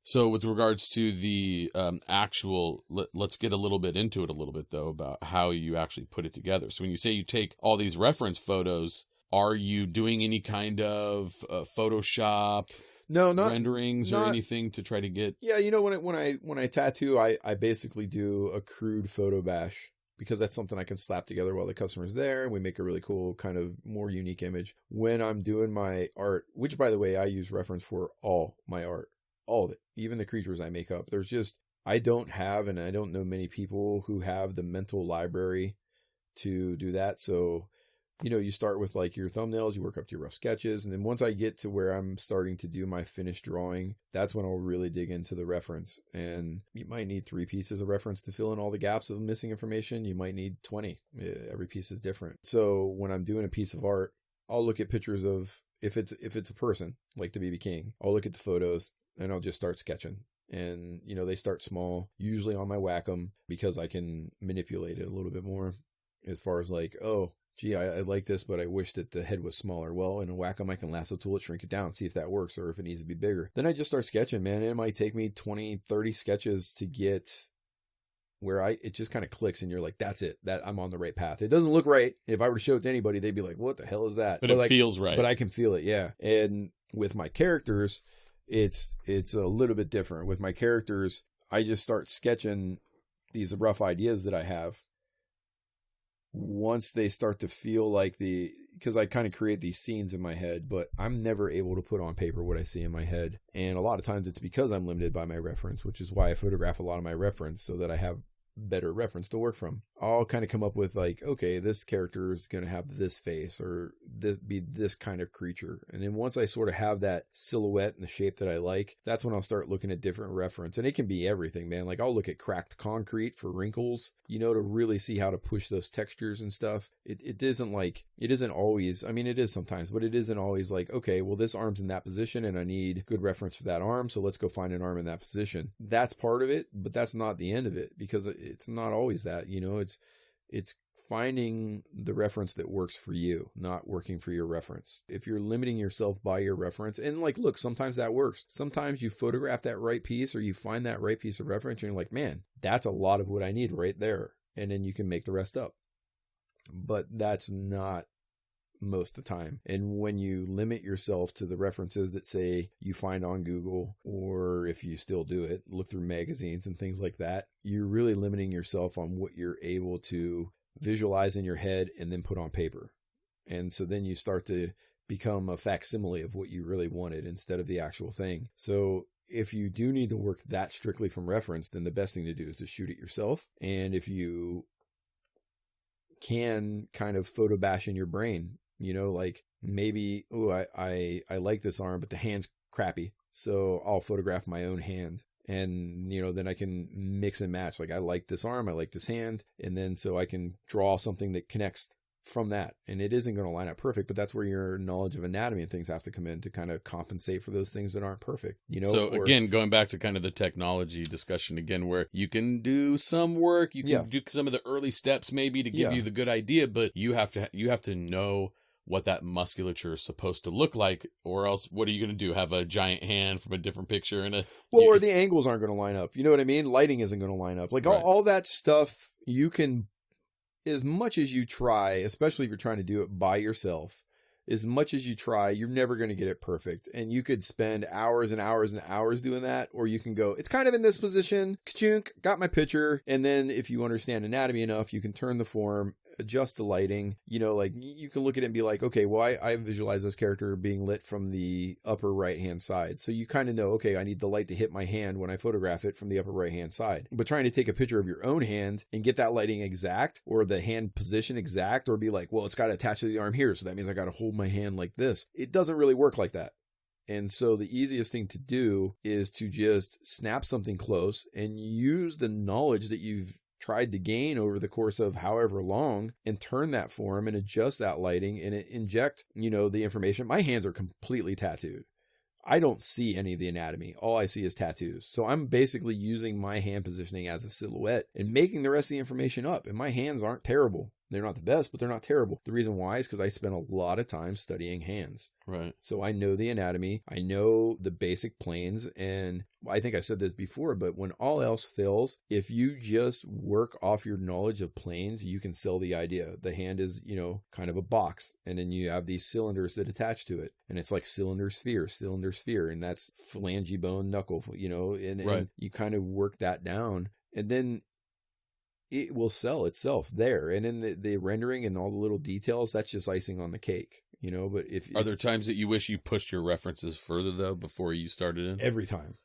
So with regards to the actual, let's get a little bit into it a little bit, though, about how you actually put it together. So when you say you take all these reference photos, are you doing any kind of Photoshop renderings or anything to try to get? Yeah, when I tattoo, I basically do a crude photo bash, because that's something I can slap together while the customer's there, and we make a really cool, kind of more unique image. When I'm doing my art, which, by the way, I use reference for all my art, all of it, even the creatures I make up. I don't have, and I don't know many people who have the mental library to do that. So, you start with like your thumbnails, you work up to your rough sketches. And then once I get to where I'm starting to do my finished drawing, that's when I'll really dig into the reference. And you might need 3 pieces of reference to fill in all the gaps of missing information. You might need 20. Every piece is different. So when I'm doing a piece of art, I'll look at pictures of, if it's a person like the BB King, I'll look at the photos and I'll just start sketching. And, they start small, usually on my Wacom, because I can manipulate it a little bit more as far as like, oh, gee, I like this, but I wish that the head was smaller. Well, in a Wacom, I can lasso tool it, shrink it down, see if that works or if it needs to be bigger. Then I just start sketching, man. It might take me 20, 30 sketches to get where it just kind of clicks and you're like, that's it, that I'm on the right path. It doesn't look right. If I were to show it to anybody, they'd be like, what the hell is that? But it feels right. But I can feel it, yeah. And with my characters, it's a little bit different. With my characters, I just start sketching these rough ideas that I have. Once they start to feel like because I kind of create these scenes in my head, but I'm never able to put on paper what I see in my head. And a lot of times it's because I'm limited by my reference, which is why I photograph a lot of my reference so that I have better reference to work from. I'll kind of come up with like, okay, this character is going to have this face or be this kind of creature. And then once I sort of have that silhouette and the shape that I like, that's when I'll start looking at different reference. And it can be everything, man. Like I'll look at cracked concrete for wrinkles, to really see how to push those textures and stuff. It isn't always, I mean, it is sometimes, but it isn't always like, okay, well, this arm's in that position and I need good reference for that arm. So let's go find an arm in that position. That's part of it, but that's not the end of it, because it's not always that, it's finding the reference that works for you, not working for your reference. If you're limiting yourself by your reference, and like, look, sometimes that works. Sometimes you photograph that right piece or you find that right piece of reference and you're like, man, that's a lot of what I need right there. And then you can make the rest up. But that's not most of the time. And when you limit yourself to the references that say you find on Google, or if you still do it, look through magazines and things like that, you're really limiting yourself on what you're able to visualize in your head and then put on paper. And so then you start to become a facsimile of what you really wanted instead of the actual thing. So if you do need to work that strictly from reference, then the best thing to do is to shoot it yourself. And if you can kind of photo bash in your brain, like maybe, I like this arm, but the hand's crappy. So I'll photograph my own hand. And, then I can mix and match. Like I like this arm, I like this hand. And then so I can draw something that connects from that. And it isn't going to line up perfect, but that's where your knowledge of anatomy and things have to come in to kind of compensate for those things that aren't perfect. So again, going back to kind of the technology discussion again, where you can do some work, you can do some of the early steps maybe to give you the good idea, but you have to know what that musculature is supposed to look like, or else what are you going to do? Have a giant hand from a different picture or the angles aren't going to line up. You know what I mean? Lighting isn't going to line up. Like right. all that stuff, you can, as much as you try, especially if you're trying to do it by yourself, as much as you try, you're never going to get it perfect. And you could spend hours and hours and hours doing that, or you can go, it's kind of in this position, ka-chunk, got my picture. And then if you understand anatomy enough, you can turn the form, adjust the lighting, like you can look at it and be like, okay, well, I visualize this character being lit from the upper right-hand side. So you kind of know, okay, I need the light to hit my hand when I photograph it from the upper right-hand side. But trying to take a picture of your own hand and get that lighting exact, or the hand position exact, or be like, well, it's got to attach to the arm here, so that means I got to hold my hand like this. It doesn't really work like that. And so the easiest thing to do is to just snap something close and use the knowledge that you've tried to gain over the course of however long, and turn that form and adjust that lighting and inject, the information. My hands are completely tattooed. I don't see any of the anatomy. All I see is tattoos. So I'm basically using my hand positioning as a silhouette and making the rest of the information up. And my hands aren't terrible. They're not the best, but they're not terrible. The reason why is because I spent a lot of time studying hands. Right. So I know the anatomy, I know the basic planes, and I think I said this before, but when all else fails, if you just work off your knowledge of planes, you can sell the idea. The hand is, kind of a box, and then you have these cylinders that attach to it, and it's like cylinder, sphere, and that's phalange bone, knuckle, and you kind of work that down, and then it will sell itself there. And then the rendering and all the little details, that's just icing on the cake, but Are there times that you wish you pushed your references further though before you started in? Every time.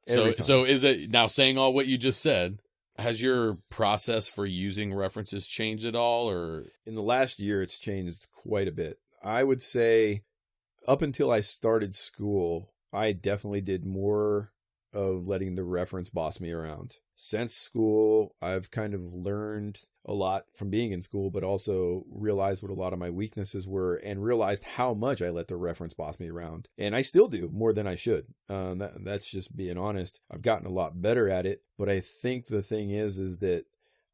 So is it, now saying all what you just said, has your process for using references changed at all, or? In the last year, it's changed quite a bit. I would say up until I started school, I definitely did more of letting the reference boss me around. Since school, I've kind of learned a lot from being in school, but also realized what a lot of my weaknesses were and realized how much I let the reference boss me around. And I still do more than I should. That's just being honest. I've gotten a lot better at it, but I think the thing is that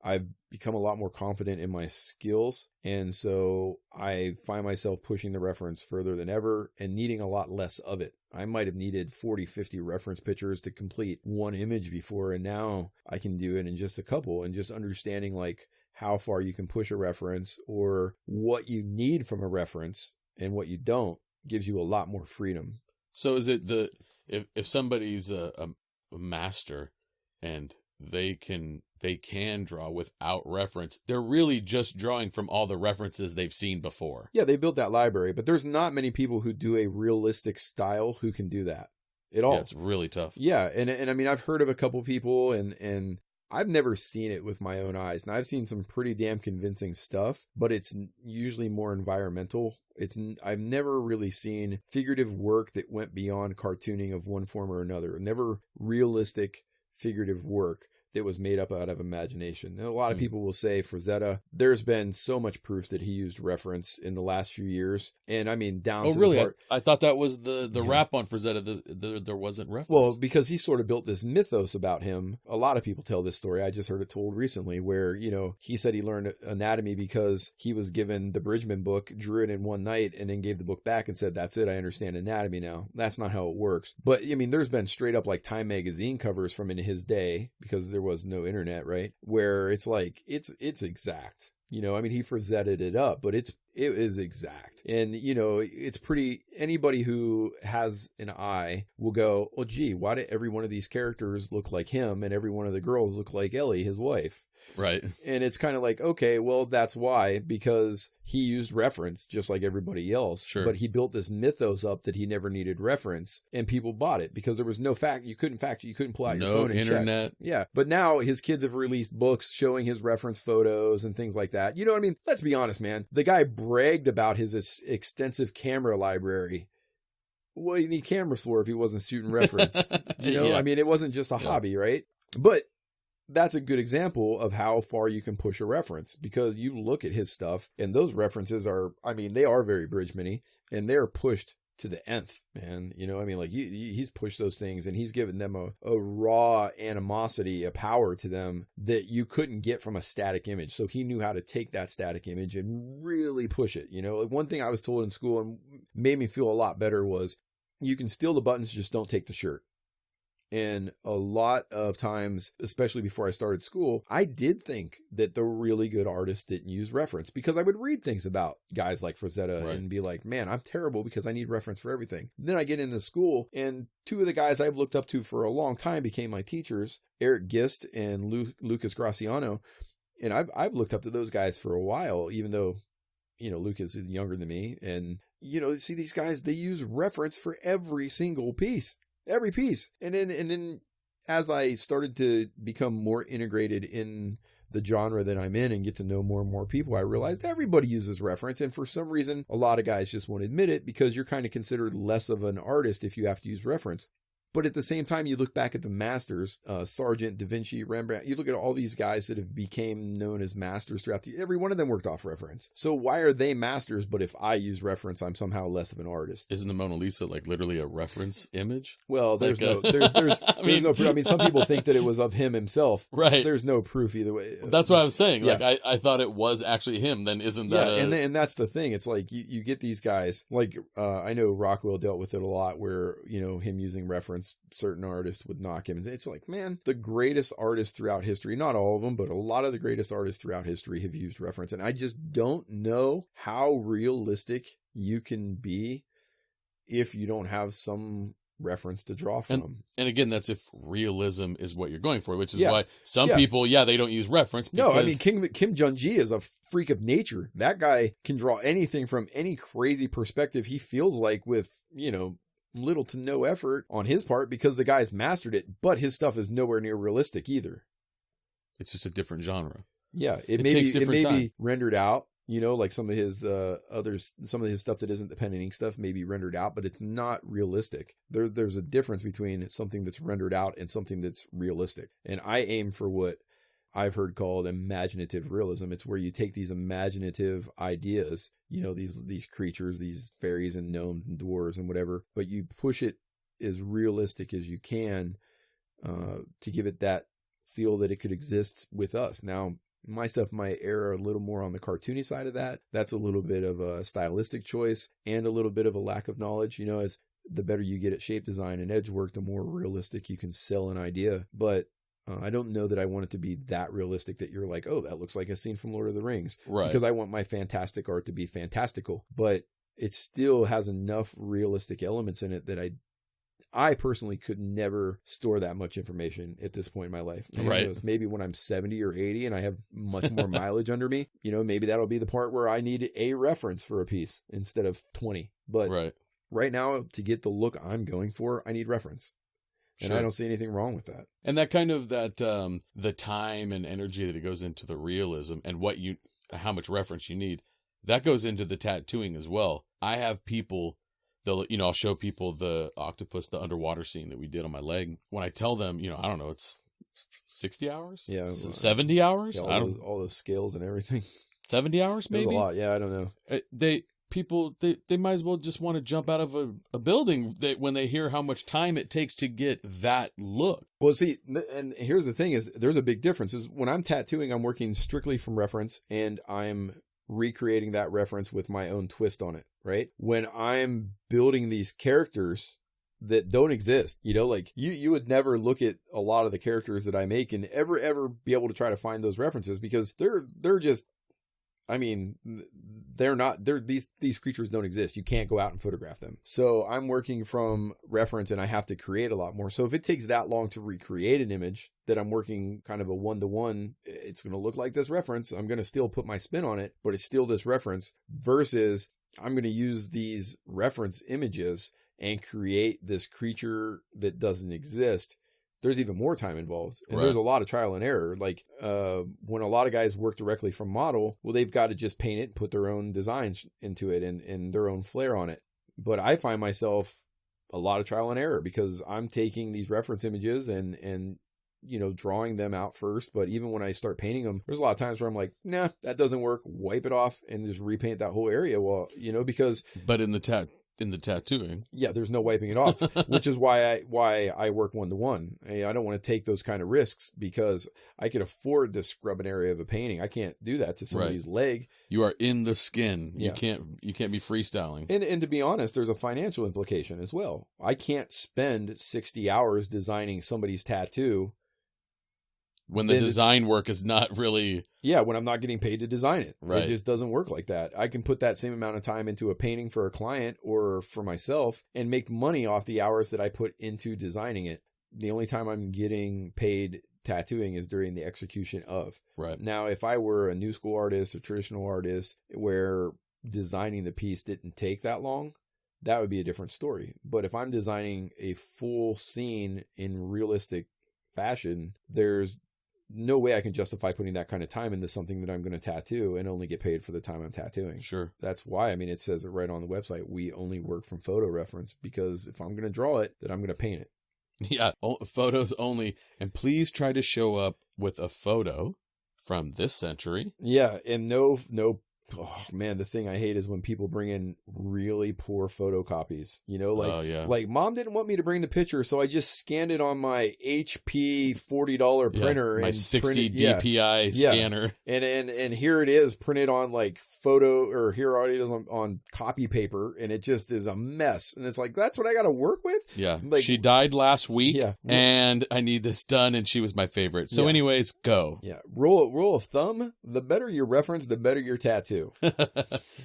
I've become a lot more confident in my skills. And so I find myself pushing the reference further than ever and needing a lot less of it. I might have needed 40, 50 reference pictures to complete one image before, and now I can do it in just a couple, and just understanding like how far you can push a reference or what you need from a reference and what you don't gives you a lot more freedom. So is it if somebody's a master and they can draw without reference, they're really just drawing from all the references they've seen before. Yeah, they built that library, but there's not many people who do a realistic style who can do that at all. Yeah, it's really tough. Yeah, and I mean, I've heard of a couple people, and I've never seen it with my own eyes, and I've seen some pretty damn convincing stuff, but it's usually more environmental. I've never really seen figurative work that went beyond cartooning of one form or another. Never realistic figurative work that was made up out of imagination. And a lot of people will say Frazetta, there's been so much proof that he used reference in the last few years. And I mean, down to really? the part, I thought that was the rap on Frazetta. There wasn't reference. Well, because he sort of built this mythos about him. A lot of people tell this story. I just heard it told recently where, he said he learned anatomy because he was given the Bridgman book, drew it in one night, and then gave the book back and said, that's it, I understand anatomy now. That's not how it works. But I mean, there's been straight up like Time magazine covers from in his day, because there was no internet, right? Where it's like, it's exact. I mean, he Frazetted it up, but it is exact. And, it's pretty, anybody who has an eye will go, oh, gee, why did every one of these characters look like him and every one of the girls look like Ellie, his wife? Right. And it's kind of like, okay, well, that's why, because he used reference just like everybody else. Sure. But he built this mythos up that he never needed reference, and people bought it because there was no fact. You couldn't pull out your phone and internet. check. Yeah. But now his kids have released books showing his reference photos and things like that. You know what I mean? Let's be honest, man. The guy bragged about his extensive camera library. What do you need cameras for if he wasn't shooting reference? Yeah. I mean, it wasn't just a hobby, right? But that's a good example of how far you can push a reference, because you look at his stuff and those references are, I mean, they are very Bridgman-y, and they're pushed to the nth, man. I mean, like he's pushed those things, and he's given them a raw animosity, a power to them that you couldn't get from a static image. So he knew how to take that static image and really push it. One thing I was told in school and made me feel a lot better was, you can steal the buttons, just don't take the shirt. And a lot of times, especially before I started school, I did think that the really good artists didn't use reference, because I would read things about guys like Frazetta and be like, man, I'm terrible because I need reference for everything. Then I get into school, and two of the guys I've looked up to for a long time became my teachers, Eric Gist and Lucas Graciano. And I've looked up to those guys for a while, even though, Lucas is younger than me. And, see, these guys, they use reference for every single piece. Every piece. And then as I started to become more integrated in the genre that I'm in and get to know more and more people, I realized everybody uses reference. And for some reason, a lot of guys just won't admit it, because you're kind of considered less of an artist if you have to use reference. But at the same time, you look back at the masters, Sargent, Da Vinci, Rembrandt, you look at all these guys that have became known as masters throughout every one of them worked off reference. So why are they masters? But if I use reference, I'm somehow less of an artist. Isn't the Mona Lisa like literally a reference image? Well, there's Like there's no proof. I mean, some people think that it was of him himself. Right. There's no proof either way. That's what I was saying. Yeah. Like I thought it was actually him. Then isn't that? Yeah, and that's the thing. It's like you get these guys. Like I know Rockwell dealt with it a lot, where him using reference, certain artists would knock him. It's like, man, the greatest artists throughout history, not all of them, but a lot of the greatest artists throughout history have used reference, and I just don't know how realistic you can be if you don't have some reference to draw from. And again, that's if realism is what you're going for, which is Yeah. why some Yeah. people, they don't use reference. No, I because- mean, Kim Jong-gi is a freak of nature. That guy can draw anything from any crazy perspective he feels like with, little to no effort on his part, because the guy's mastered it, but his stuff is nowhere near realistic either. it's just a different genre. Yeah, It may takes be different time. rendered out, like some of his some of his stuff that isn't the pen and ink stuff may be rendered out, but it's not realistic. There's a difference between something that's rendered out and something that's realistic. And I aim for what I've heard called imaginative realism. It's where you take these imaginative ideas, these creatures, these fairies and gnomes and dwarves and whatever, but you push it as realistic as you can to give it that feel that it could exist with us. Now, my stuff might err a little more on the cartoony side of that. That's a little bit of a stylistic choice and a little bit of a lack of knowledge. As the better you get at shape design and edge work, the more realistic you can sell an idea. But I don't know that I want it to be that realistic that you're like, oh, that looks like a scene from Lord of the Rings. Right. Because I want my fantastic art to be fantastical. But it still has enough realistic elements in it that I personally could never store that much information at this point in my life. And Right. who knows, maybe when I'm 70 or 80 and I have much more mileage under me, maybe that'll be the part where I need a reference for a piece instead of 20. But right now, to get the look I'm going for, I need reference. And Sure. I don't see anything wrong with that. And that kind of the time and energy that it goes into the realism and how much reference you need, that goes into the tattooing as well. I have people, I'll show people the octopus, the underwater scene that we did on my leg. When I tell them, I don't know, it's 60 hours? Yeah. 70 hours? Yeah, all those scales and everything. 70 hours maybe? There's a lot. Yeah, I don't know. They might as well just want to jump out of a building when they hear how much time it takes to get that look. Well, see, and here's the thing is there's a big difference is when I'm tattooing, I'm working strictly from reference and I'm recreating that reference with my own twist on it, right? When I'm building these characters that don't exist, like you would never look at a lot of the characters that I make and ever be able to try to find those references because they're just, I mean, these creatures don't exist. You can't go out and photograph them. So I'm working from reference and I have to create a lot more. So if it takes that long to recreate an image that I'm working kind of a one-to-one, it's going to look like this reference. I'm going to still put my spin on it, but it's still this reference versus I'm going to use these reference images and create this creature that doesn't exist. There's even more time involved. And Right. There's a lot of trial and error. Like when a lot of guys work directly from model, well, they've got to just paint it, put their own designs into it and their own flair on it. But I find myself a lot of trial and error because I'm taking these reference images and drawing them out first. But even when I start painting them, there's a lot of times where I'm like, nah, that doesn't work. Wipe it off and just repaint that whole area. Well, because... But in the tattooing, yeah, there's no wiping it off, which is why I work one-to-one. I don't want to take those kind of risks because I can afford to scrub an area of a painting. I can't do that to somebody's leg. You are in the skin. Yeah. You can't be freestyling. And to be honest, there's a financial implication as well. I can't spend 60 hours designing somebody's tattoo when the design work is not really... Yeah, when I'm not getting paid to design it. Right. It just doesn't work like that. I can put that same amount of time into a painting for a client or for myself and make money off the hours that I put into designing it. The only time I'm getting paid tattooing is during the execution of. Right. Now, if I were a new school artist or traditional artist where designing the piece didn't take that long, that would be a different story. But if I'm designing a full scene in realistic fashion, there's no way I can justify putting that kind of time into something that I'm going to tattoo and only get paid for the time I'm tattooing. Sure. That's why, it says it right on the website. We only work from photo reference because if I'm going to draw it, then I'm going to paint it. Yeah, photos only. And please try to show up with a photo from this century. Yeah, and no. Oh man, the thing I hate is when people bring in really poor photocopies. You know, like Mom didn't want me to bring the picture, so I just scanned it on my HP $40 printer, my and 60 DPI scanner, and here it is printed on like photo, or here it is on copy paper, and it just is a mess. And it's like, that's what I got to work with. Yeah, like, she died last week, and I need this done, and she was my favorite. So, anyways, go. Yeah, rule of thumb: the better your reference, the better your tattoo.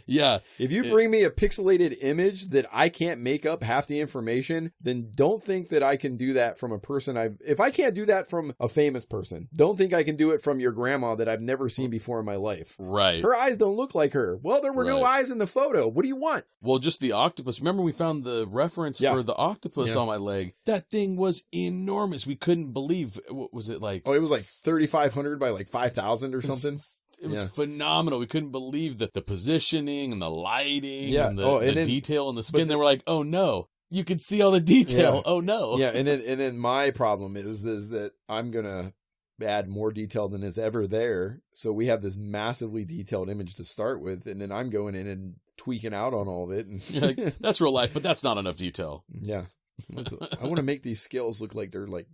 Yeah. If you bring me a pixelated image that I can't make up half the information, then don't think that I can do that from a person if I can't do that from a famous person, don't think I can do it from your grandma that I've never seen before in my life. Right. Her eyes don't look like her. Well, there were no eyes in the photo. What do you want? Well, just the octopus. Remember we found the reference for the octopus on my leg? That thing was enormous. We couldn't believe, what was it like? Oh, it was like 3,500 by like 5,000 or something. It was phenomenal. We couldn't believe the position and the lighting and the detail in the skin. They were like, oh no, you could see all the detail. Yeah. Oh no. Yeah, and then my problem is that I'm gonna add more detail than is ever there. So we have this massively detailed image to start with, and then I'm going in and tweaking out on all of it. And like, that's real life, but that's not enough detail. Yeah. I want to make these scales look like they're like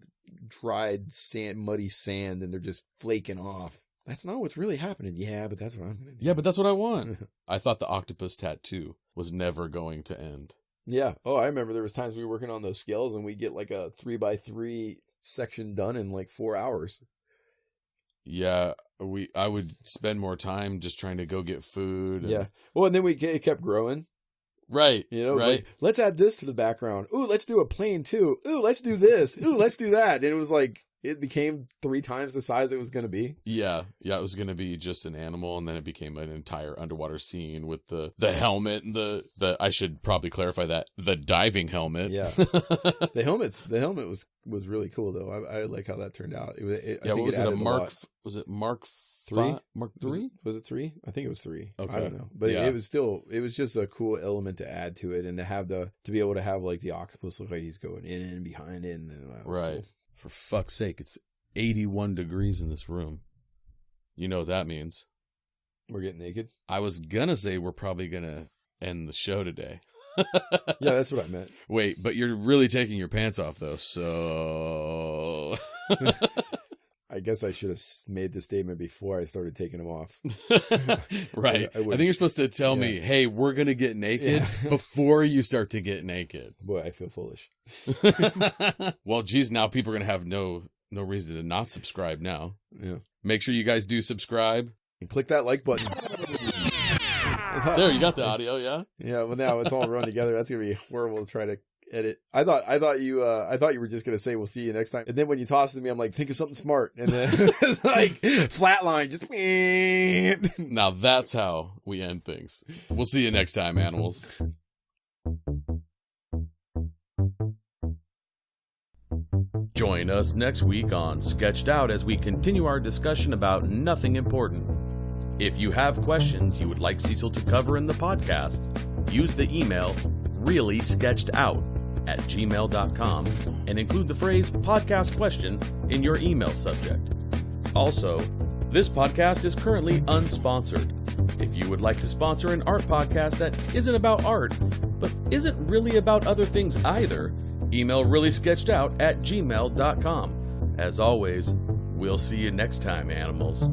dried sand, muddy sand, and they're just flaking off. That's not what's really happening. Yeah, but that's what I'm going to do. Yeah, but that's what I want. I thought the octopus tattoo was never going to end. Yeah. Oh, I remember there was times we were working on those scales and we get like a 3x3 section done in like 4 hours. Yeah, I would spend more time just trying to go get food. Yeah. Well, and then it kept growing. Right. You know, like, let's add this to the background. Ooh, let's do a plane too. Ooh, let's do this. Ooh, let's do that. And it was like, it became 3 times the size it was going to be. Yeah. Yeah. It was going to be just an animal. And then it became an entire underwater scene with the helmet and the I should probably clarify that, the diving helmet. Yeah. The helmet was really cool though. I like how that turned out. Was it Mark 3? Mark 3? Was it 3? I think it was 3. Okay. I don't know. But it was just a cool element to add to it, and to be able to have like the octopus look like he's going in and behind it. And right. Cool. For fuck's sake, it's 81 degrees in this room. You know what that means. We're getting naked? I was gonna say we're probably gonna end the show today. Yeah, that's what I meant. Wait, but you're really taking your pants off though, so... I guess I should have made the statement before I started taking them off. Right. I think you're supposed to tell me, hey, we're going to get naked before you start to get naked. Boy, I feel foolish. Well, geez, now people are going to have no reason to not subscribe now. Yeah. Make sure you guys do subscribe. And click that like button. There, you got the audio, yeah? Yeah, well now it's all run together. That's going to be horrible to try to edit. I thought you were just gonna say we'll see you next time, and then when you toss it to me, I'm like, think of something smart, and then it's like flatline, just. Now that's how we end things. We'll see you next time, animals. Join us next week on Sketched Out as we continue our discussion about nothing important. If you have questions you would like Cecil to cover in the podcast, use the email reallysketchedout@gmail.com and include the phrase podcast question in your email subject. Also, this podcast is currently unsponsored. If you would like to sponsor an art podcast that isn't about art, but isn't really about other things either, email reallysketchedout@gmail.com. As always, we'll see you next time, animals.